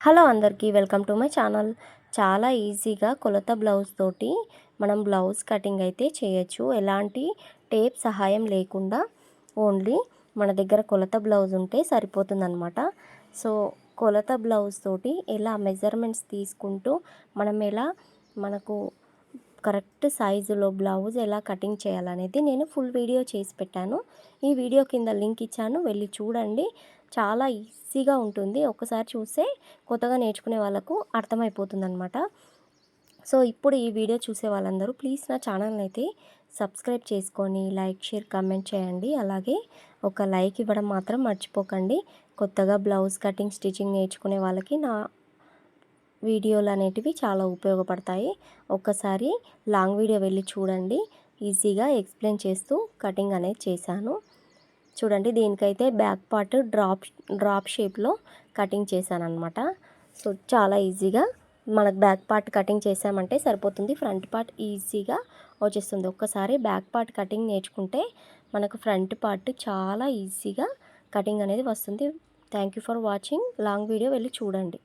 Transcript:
Hello అందరికీ welcome to my channel. చాలా ఈజీగా కొలత బ్లౌజ్ తోటి మనం బ్లౌజ్ కటింగ్ అయితే చేయొచ్చు. ఎలాంటి టేప్ సహాయం లేకుండా ఓన్లీ మన దగ్గర కొలత బ్లౌజ్ ఉంటే సరిపోతుందన్నమాట. సో కొలత బ్లౌజ్ తోటి ఎలా మెజర్మెంట్స్ తీసుకుంటూ మనం ఎలా మనకు కరెక్ట్ సైజులో బ్లౌజ్ ఎలా కటింగ్ చేయాలనేది నేను ఫుల్ వీడియో చేసి పెట్టాను. ఈ వీడియో కింద లింక్ ఇచ్చాను, వెళ్ళి చూడండి. చాలా ఈజీగా ఉంటుంది. ఒక్కసారి చూస్తే కొత్తగా నేర్చుకునే వాళ్ళకు అర్థమైపోతుందన్నమాట. సో ఇప్పుడు ఈ వీడియో చూసే వాళ్ళందరూ ప్లీజ్ నా ఛానల్ని అయితే సబ్స్క్రైబ్ చేసుకొని లైక్, షేర్, కామెంట్ చేయండి. అలాగే ఒక లైక్ ఇవ్వడం మాత్రం మర్చిపోకండి. కొత్తగా బ్లౌజ్ కటింగ్, స్టిచ్చింగ్ నేర్చుకునే వాళ్ళకి నా వీడియోలు అనేటివి చాలా ఉపయోగపడతాయి. ఒక్కసారి లాంగ్ వీడియో వెళ్ళి చూడండి. ఈజీగా ఎక్స్ప్లెయిన్ చేస్తూ కటింగ్ అనేది చేశాను. చూడండి, దీనికైతే బ్యాక్ పార్ట్ డ్రాప్ షేప్లో కటింగ్ చేశాను అనమాట. సో చాలా ఈజీగా మనకు బ్యాక్ పార్ట్ కటింగ్ చేసామంటే సరిపోతుంది. ఫ్రంట్ పార్ట్ ఈజీగా వచ్చేస్తుంది. ఒక్కసారి బ్యాక్ పార్ట్ కటింగ్ నేర్చుకుంటే మనకు ఫ్రంట్ పార్ట్ చాలా ఈజీగా కటింగ్ అనేది వస్తుంది. Thank you for watching. Long video వెళ్ళి చూడండి.